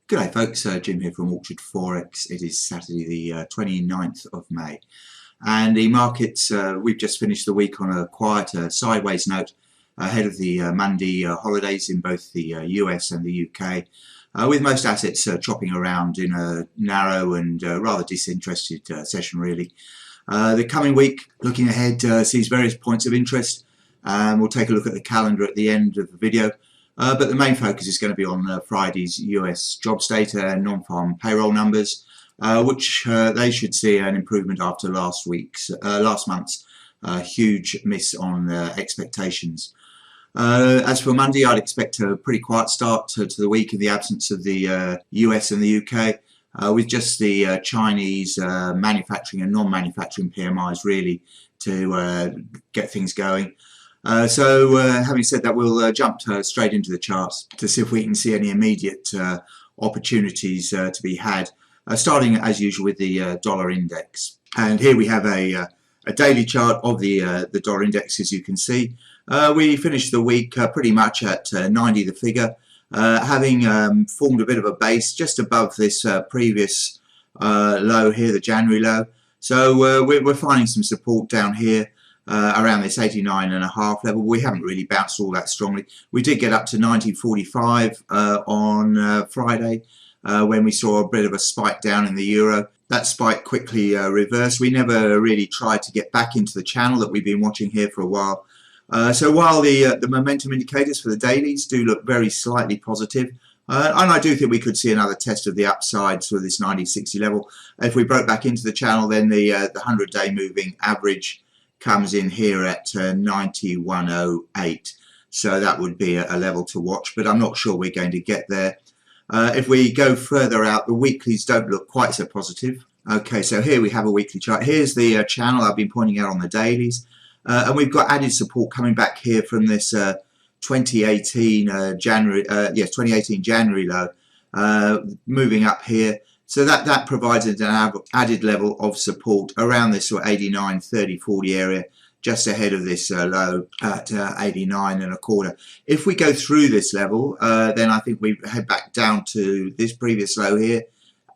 G'day folks, Jim here from Orchard Forex. It is Saturday the 29th of May and the markets, we've just finished the week on a quiet sideways note ahead of the Monday holidays in both the US and the UK, with most assets chopping around in a narrow and rather disinterested session really. The coming week, looking ahead, sees various points of interest. We'll take a look at the calendar at the end of the video. But the main focus is going to be on Friday's US jobs data and non-farm payroll numbers, which they should see an improvement after last month's huge miss on expectations. As for Monday, I'd expect a pretty quiet start to the week in the absence of the US and the UK, with just the Chinese manufacturing and non-manufacturing PMIs really to get things going. Having said that, we'll jump straight into the charts to see if we can see any immediate opportunities to be had, starting as usual with the dollar index. And here we have a daily chart of the dollar index. As you can see, we finished the week pretty much at 90 the figure, having formed a bit of a base just above this previous low here, the January low. So we're finding some support down here. Around this 89.5 level. We haven't really bounced all that strongly. We did get up to 90.45 on Friday when we saw a bit of a spike down in the euro. That spike quickly reversed. We never really tried to get back into the channel that we've been watching here for a while. So while the momentum indicators for the dailies do look very slightly positive, and I do think we could see another test of the upside to this 90.60 level. If we broke back into the channel, then the 100-day moving average comes in here at 91.08, so that would be a level to watch, but I'm not sure we're going to get there. If we go further out, the weeklies don't look quite so positive. Okay, so here we have a weekly chart. Here's the channel I've been pointing out on the dailies, and we've got added support coming back here from this 2018 January low, moving up here. So that provides an added level of support around this sort of 89, 30, 40 area, just ahead of this low at 89.25. If we go through this level, then I think we head back down to this previous low here,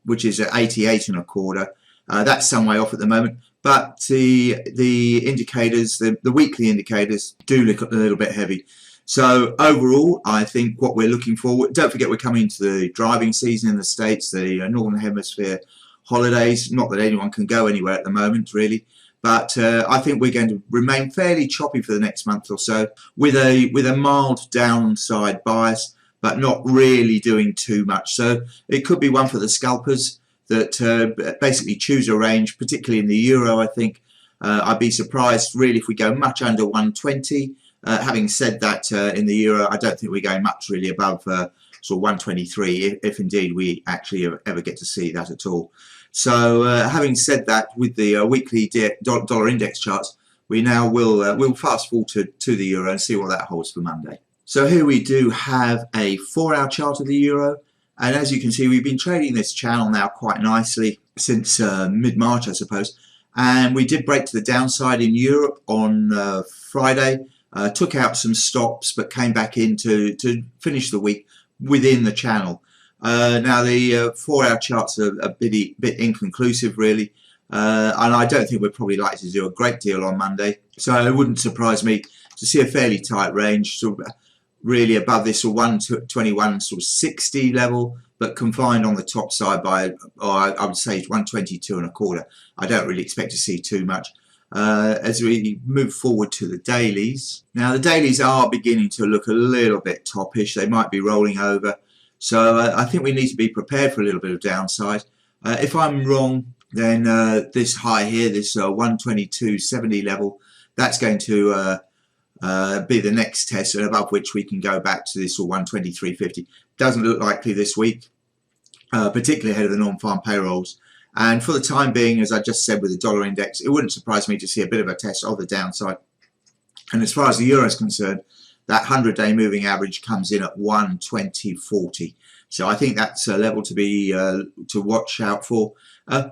which is at 88.25. That's some way off at the moment, but the indicators, the weekly indicators, do look a little bit heavy. So overall, I think what we're looking for, don't forget we're coming into the driving season in the States, the Northern Hemisphere holidays. Not that anyone can go anywhere at the moment, really. But I think we're going to remain fairly choppy for the next month or so, with a mild downside bias, but not really doing too much. So it could be one for the scalpers that basically choose a range, particularly in the euro, I think. I'd be surprised, really, if we go much under 120. Having said that, in the euro, I don't think we're going much really above sort of 123, if indeed we actually ever get to see that at all. So, having said that, with the weekly dollar index charts, we now will fast forward to the euro and see what that holds for Monday. So here we do have a 4-hour chart of the euro, and as you can see, we've been trading this channel now quite nicely since mid-March, I suppose. And we did break to the downside in Europe on Friday. Took out some stops, but came back in to finish the week within the channel. Now the 4-hour charts are a bit inconclusive, really, and I don't think we're probably likely to do a great deal on Monday. So it wouldn't surprise me to see a fairly tight range, sort of really above this sort of 121 sort of 60 level, but confined on the top side by, I would say, 122.25. I don't really expect to see too much. As we move forward to the dailies. Now the dailies are beginning to look a little bit toppish. They might be rolling over. So I think we need to be prepared for a little bit of downside. If I'm wrong, then this high here, this 122.70 level, that's going to be the next test, and above which we can go back to this 123.50. Doesn't look likely this week, particularly ahead of the non-farm payrolls. And for the time being, as I just said with the dollar index, it wouldn't surprise me to see a bit of a test of the downside. And as far as the euro is concerned, that 100-day moving average comes in at 120.40. So I think that's a level to be to watch out for,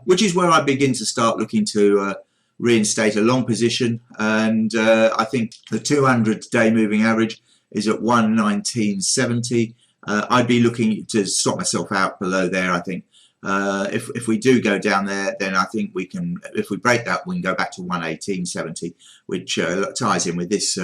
which is where I begin to start looking to reinstate a long position. And I think the 200-day moving average is at 119.70. I'd be looking to stop myself out below there. I think if we do go down there, then I think we can, if we break that, we can go back to 118.70, which ties in with this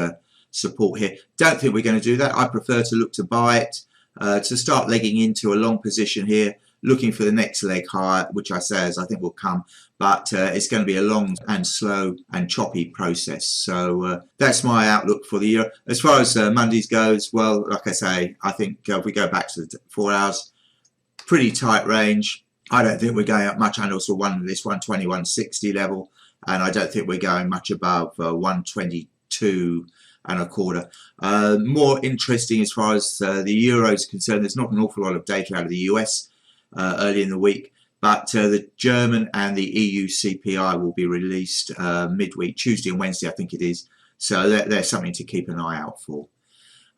support here. Don't think we're going to do that. I prefer to look to buy it, to start legging into a long position here, looking for the next leg higher, which I say as I think will come, but it's going to be a long and slow and choppy process. So that's my outlook for the year. As far as Mondays goes, well, like I say, I think if we go back to the 4 hours, pretty tight range. I don't think we're going up much under also this 121.60 level, and I don't think we're going much above 122.25. More interesting as far as the euro is concerned, there's not an awful lot of data out of the US early in the week, but the German and the EU CPI will be released midweek, Tuesday and Wednesday I think it is, so there's something to keep an eye out for.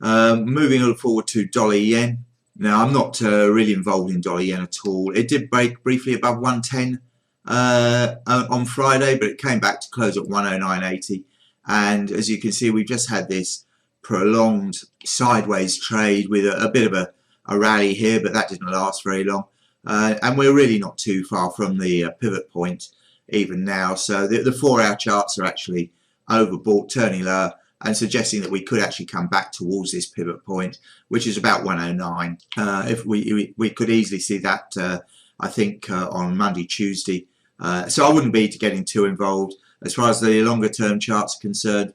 Moving forward to dollar yen. Now I'm not really involved in dollar yen at all. It did break briefly above 110 on Friday, but it came back to close at 109.80, and as you can see we've just had this prolonged sideways trade with a bit of a rally here, but that didn't last very long. And we're really not too far from the pivot point even now. So the 4 hour charts are actually overbought, turning lower, and suggesting that we could actually come back towards this pivot point, which is about 109. If we could easily see that, I think, on Monday, Tuesday. So I wouldn't be getting too involved. As far as the longer term charts are concerned,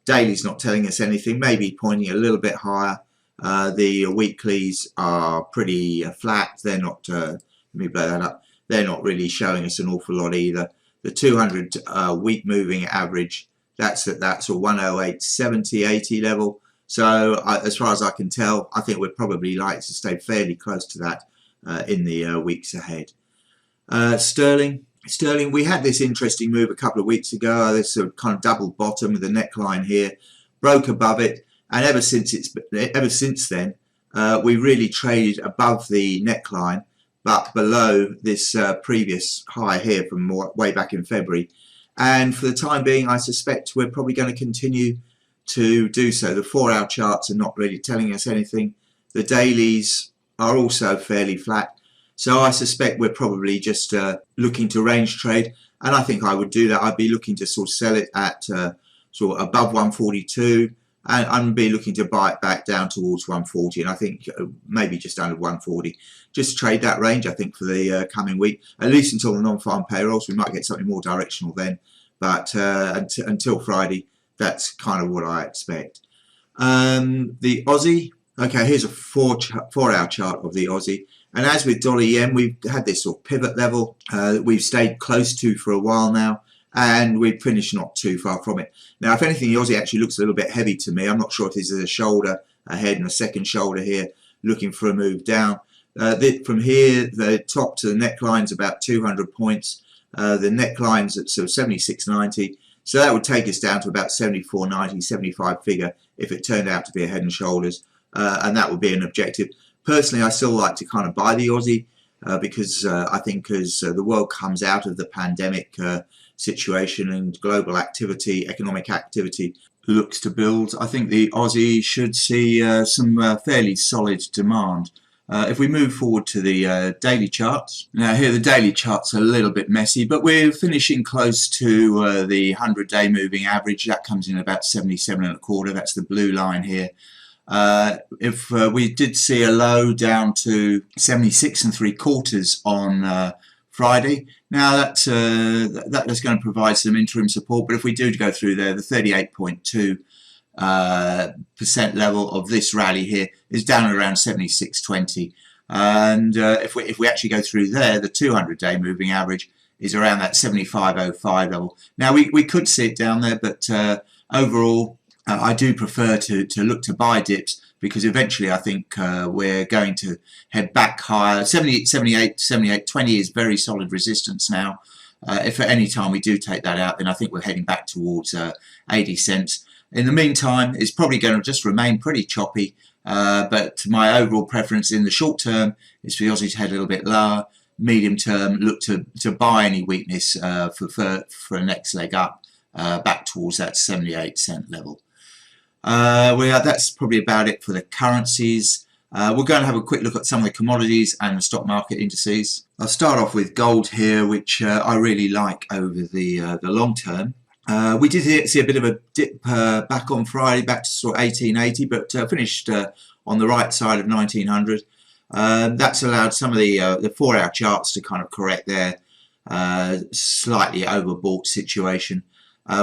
daily's not telling us anything, maybe pointing a little bit higher. The weeklies are pretty flat. They're not, let me blow that up, they're not really showing us an awful lot either. The 200 week moving average, that's at that sort of 108.70, 80 level. So as far as I can tell, I think we're probably likely to stay fairly close to that in the weeks ahead. Sterling, we had this interesting move a couple of weeks ago, this sort of kind of double bottom with the neckline here, broke above it. And ever since then, we really traded above the neckline, but below this previous high here from way back in February. And for the time being, I suspect we're probably going to continue to do so. The 4 hour charts are not really telling us anything. The dailies are also fairly flat. So I suspect we're probably just looking to range trade. And I think I would do that. I'd be looking to sort of sell it at sort of above 142. And I'm be looking to buy it back down towards 140, and I think maybe just under 140. Just trade that range, I think, for the coming week, at least until the non-farm payrolls. We might get something more directional then, but until Friday, that's kind of what I expect. The Aussie, okay, here's a 4 hour chart of the Aussie, and as with dollar yen, we've had this sort of pivot level that we've stayed close to for a while now. And we've finished not too far from it. Now, if anything, the Aussie actually looks a little bit heavy to me. I'm not sure if this is a shoulder ahead and a second shoulder here, looking for a move down. From here, the top to the neckline is about 200 points. The neckline's at sort of 76.90. So that would take us down to about 74.90, 75 figure if it turned out to be a head and shoulders. And that would be an objective. Personally, I still like to kind of buy the Aussie because I think as the world comes out of the pandemic situation and global activity, economic activity looks to build, I think the Aussie should see some fairly solid demand. If we move forward to the daily charts, now here the daily charts are a little bit messy, but we're finishing close to the 100-day moving average. That comes in about 77.25. That's the blue line here. If we did see a low down to 76.75 on Friday. Now that's going to provide some interim support, but if we do go through there, the 38.2% level of this rally here is down around 76.20, and if we actually go through there, the 200-day moving average is around that 75.05 level. Now we could see it down there, but overall I do prefer to look to buy dips, because eventually I think we're going to head back higher. 78.20 is very solid resistance now. If at any time we do take that out, then I think we're heading back towards 80 cents. In the meantime, it's probably going to just remain pretty choppy, but my overall preference in the short term is for the Aussie to head a little bit lower. Medium term, look to buy any weakness for a next leg up back towards that 78 cent level. That's probably about it for the currencies. We're going to have a quick look at some of the commodities and the stock market indices. I'll start off with gold here, which I really like over the long term. We did see a bit of a dip back on Friday, back to sort of 1880, but finished on the right side of 1900. That's allowed some of the 4-hour charts to kind of correct their slightly overbought situation.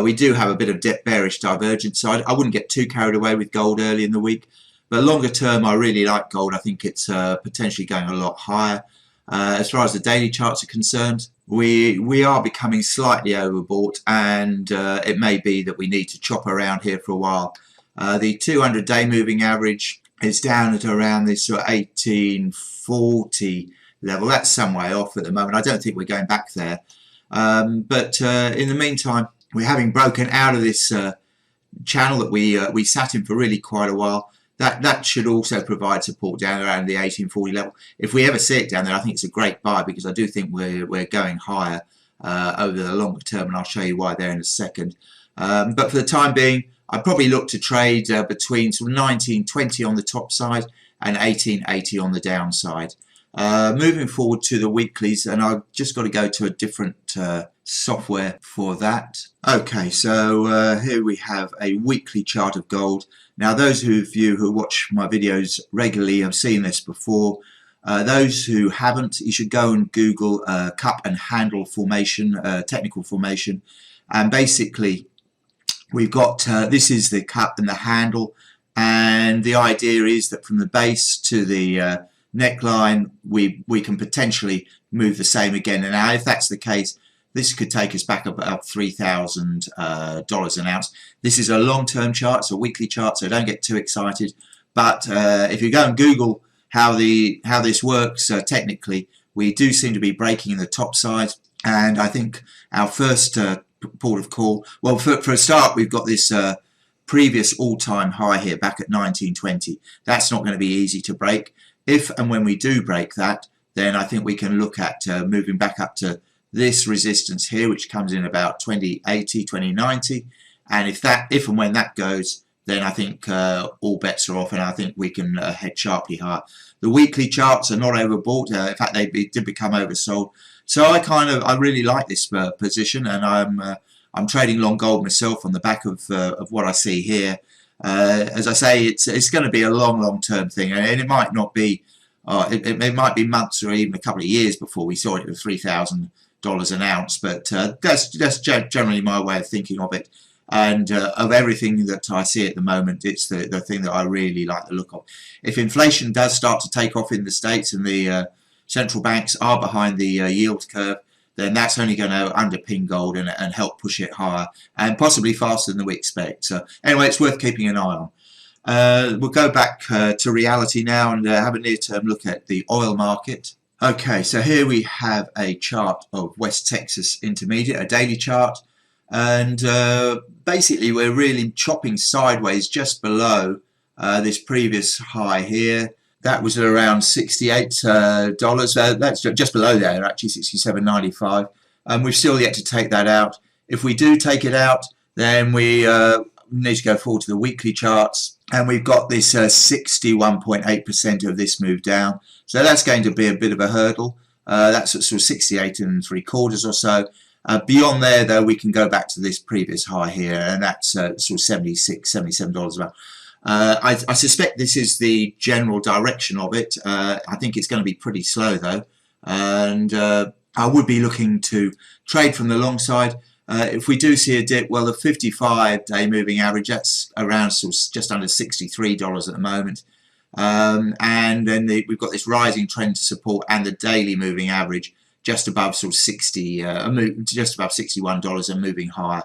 We do have a bit of bearish divergence side. I wouldn't get too carried away with gold early in the week, but longer term I really like gold. I think it's potentially going a lot higher. As far as the daily charts are concerned, we are becoming slightly overbought, and it may be that we need to chop around here for a while. The 200-day moving average is down at around this sort of 1840 level. That's some way off at the moment. I don't think we're going back there. But in the meantime, we're having broken out of this channel that we sat in for really quite a while. That should also provide support down around the 1840 level. If we ever see it down there, I think it's a great buy, because I do think we're going higher over the longer term, and I'll show you why there in a second. But for the time being, I'd probably look to trade between sort of 1920 on the top side and 1880 on the downside. Moving forward to the weeklies, and I've just got to go to a different software for that. Okay, so here we have a weekly chart of gold. Now, those of you who watch my videos regularly have seen this before. Those who haven't, you should go and Google cup and handle formation, technical formation, and basically we've got this is the cup and the handle, and the idea is that from the base to the neckline we can potentially move the same again. And now if that's the case, this could take us back about $3,000 an ounce. This is a long-term chart, it's a weekly chart, so don't get too excited. But if you go and Google how this works technically, we do seem to be breaking in the top side, and I think our first port of call, well, for a start, we've got this previous all-time high here back at 1920. That's not going to be easy to break. If and when we do break that, then I think we can look at moving back up to this resistance here, which comes in about 2080, 2090, and if and when that goes, then I think all bets are off, and I think we can head sharply higher. The weekly charts are not overbought. In fact, they did become oversold. So I really like this position, and I'm trading long gold myself on the back of what I see here. As I say, it's going to be a long term thing, and it might not be. It might be months or even a couple of years before we saw it at $3,000 an ounce, but that's generally my way of thinking of it. And of everything that I see at the moment, it's the thing that I really like the look of. If inflation does start to take off in the States and the central banks are behind the yield curve, then that's only going to underpin gold and help push it higher, and possibly faster than we expect. So anyway, it's worth keeping an eye on. We'll go back to reality now and have a near-term look at the oil market. Okay, so here we have a chart of West Texas Intermediate, a daily chart, and basically we're really chopping sideways just below this previous high here. That was at around $68. That's just below there, actually, $67.95, and we've still yet to take that out. If we do take it out, then we need to go forward to the weekly charts, and we've got this 61.8% of this move down. So that's going to be a bit of a hurdle. That's at sort of 68 3/4 or so. Beyond there, though, we can go back to this previous high here, and that's sort of $76, $77 a barrel. I suspect this is the general direction of it. I think it's going to be pretty slow, though, and I would be looking to trade from the long side. If we do see a dip, well, the 55-day moving average, that's around sort of just under $63 at the moment. And then we've got this rising trend to support, and the daily moving average just above sort of just above $61 and moving higher.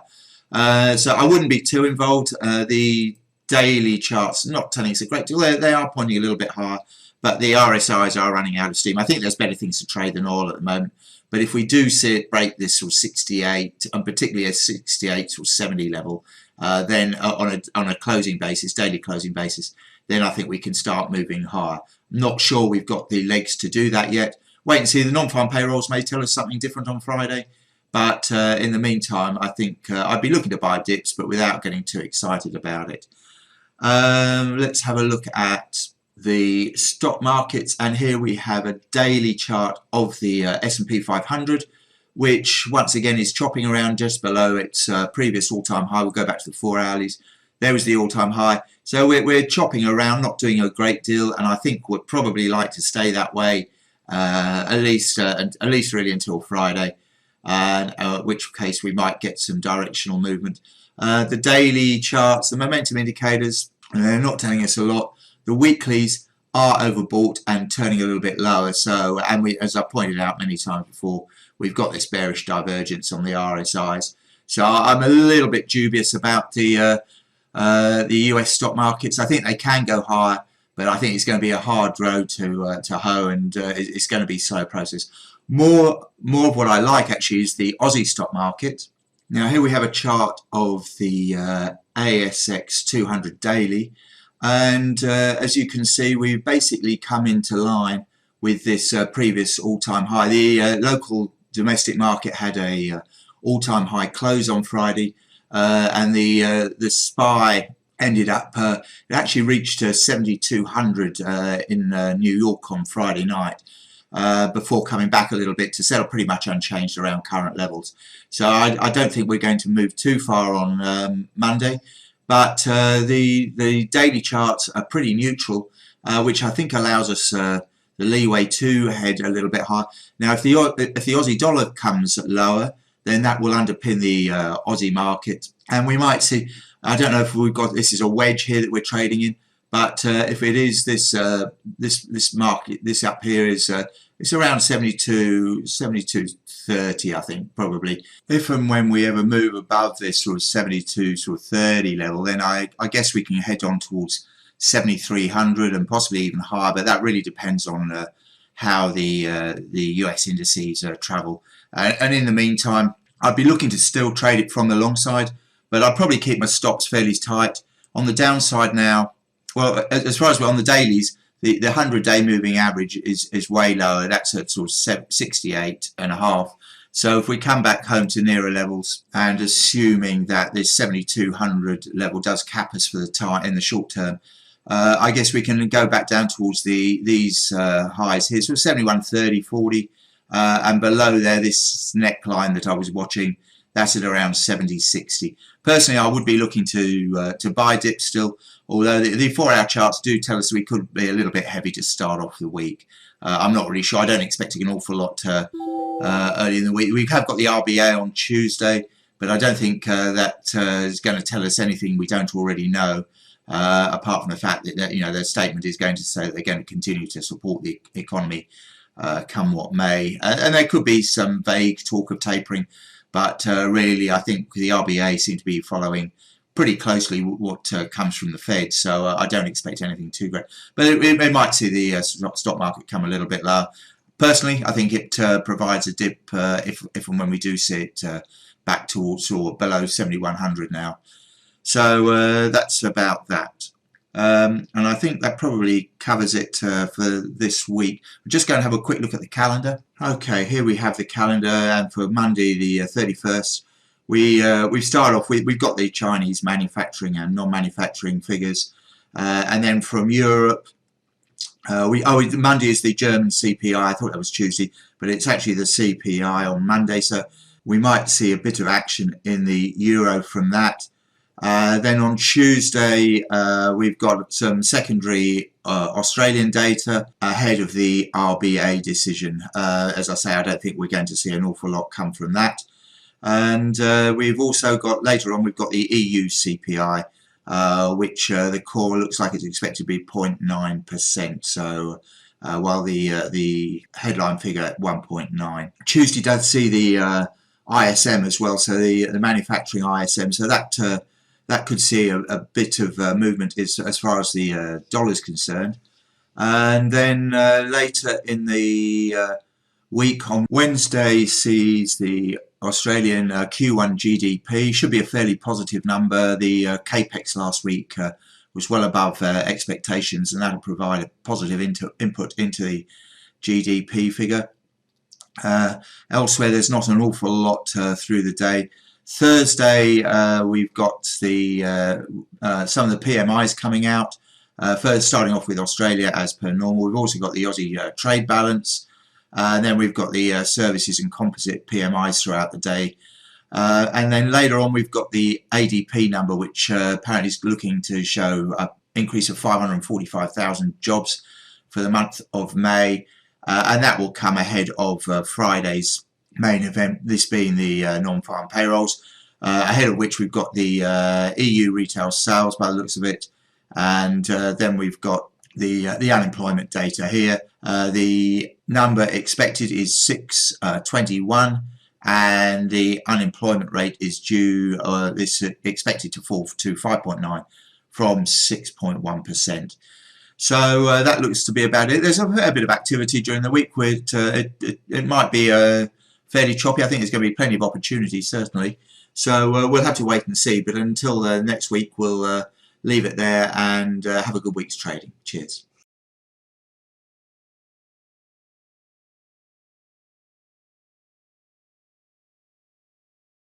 So I wouldn't be too involved. The daily charts not telling us a great deal. They are pointing a little bit higher, but the RSIs are running out of steam. I think there's better things to trade than oil at the moment. But if we do see it break this sort of 68, and particularly a 68 or 70 level, then on a closing basis, daily closing basis, then I think we can start moving higher. Not sure we've got the legs to do that yet. Wait and see. The non-farm payrolls may tell us something different on Friday. But in the meantime, I think I'd be looking to buy dips, but without getting too excited about it. Let's have a look at the stock markets, and here we have a daily chart of the S&P 500, which once again is chopping around just below its previous all-time high. We'll go back to the 4 hourlies. There was the all-time high. So we're chopping around, not doing a great deal, and I think we'd probably like to stay that way at least really until Friday, which case we might get some directional movement. The daily charts, the momentum indicators, they're not telling us a lot. The weeklies are overbought and turning a little bit lower. So, and we, as I pointed out many times before, we've got this bearish divergence on the RSIs. So I'm a little bit dubious about the US stock markets. I think they can go higher, but I think it's going to be a hard road to hoe, and it's going to be a slow process. More of what I like actually is the Aussie stock market. Now here we have a chart of the ASX 200 daily, and as you can see, we've basically come into line with this previous all-time high. The local domestic market had a all-time high close on Friday, and the SPY ended up, it actually reached 7,200 in New York on Friday night, before coming back a little bit to settle pretty much unchanged around current levels. So I don't think we're going to move too far on Monday, but the daily charts are pretty neutral, which I think allows us the leeway to head a little bit higher. Now if the Aussie dollar comes lower, then that will underpin the Aussie market, and we might see, I don't know if we've got, this is a wedge here that we're trading in, but if it is this this market, this up here is it's around 72.30, I think, probably. If and when we ever move above this sort of 72.30 level, then I guess we can head on towards 7,300 and possibly even higher, but that really depends on how the US indices travel. And in the meantime, I'd be looking to still trade it from the long side, but I'll probably keep my stops fairly tight. On the downside now, well, as far as we're on the dailies, the 100-day moving average is way lower. That's at sort of 68.5. So if we come back home to nearer levels, and assuming that this 7,200 level does cap us for the time in the short term, I guess we can go back down towards these highs here, so 71.30.40, and below there, this neckline that I was watching, that's at around 70.60. Personally, I would be looking to buy dips still, although the 4-hour charts do tell us we could be a little bit heavy to start off the week. I'm not really sure. I don't expect an awful lot early in the week. We have got the RBA on Tuesday, but I don't think that is going to tell us anything we don't already know, apart from the fact that you know, their statement is going to say that they're going to continue to support the economy come what may, and there could be some vague talk of tapering. But really, I think the RBA seem to be following pretty closely what comes from the Fed, so I don't expect anything too great. But it might see the stock market come a little bit lower. Personally, I think it provides a dip if and when we do see it back towards or below 7,100 now. So that's about that. And I think that probably covers it for this week. We're just going to have a quick look at the calendar. Okay, here we have the calendar, and for Monday the 31st, we start off with, we've got the Chinese manufacturing and non-manufacturing figures, and then from Europe, Monday is the German CPI. I thought that was Tuesday, but it's actually the CPI on Monday, so we might see a bit of action in the euro from that. Then on Tuesday, we've got some secondary Australian data ahead of the RBA decision. As I say, I don't think we're going to see an awful lot come from that. And we've also got, later on, we've got the EU CPI, which the core looks like it's expected to be 0.9%. So while the headline figure at 1.9. Tuesday does see the ISM as well, so the manufacturing ISM. So that could see a bit of movement as far as the dollar is concerned. And then later in the week, on Wednesday, sees the Australian Q1 GDP. Should be a fairly positive number. The capex last week was well above expectations, and that'll provide a positive input into the GDP figure. Elsewhere, there's not an awful lot through the day. Thursday, we've got the some of the PMIs coming out. First, starting off with Australia as per normal, we've also got the Aussie trade balance, and then we've got the services and composite PMIs throughout the day. And then later on, we've got the ADP number, which apparently is looking to show an increase of 545,000 jobs for the month of May. And that will come ahead of Friday's main event, this being the non-farm payrolls, ahead of which we've got the EU retail sales by the looks of it. And then we've got the unemployment data here. The number expected is 621. And the unemployment rate is expected to fall to 5.9 from 6.1%. So that looks to be about it. There's a fair bit of activity during the week. It might be fairly choppy. I think there's going to be plenty of opportunities, certainly. So we'll have to wait and see. But until next week, we'll leave it there and have a good week's trading. Cheers.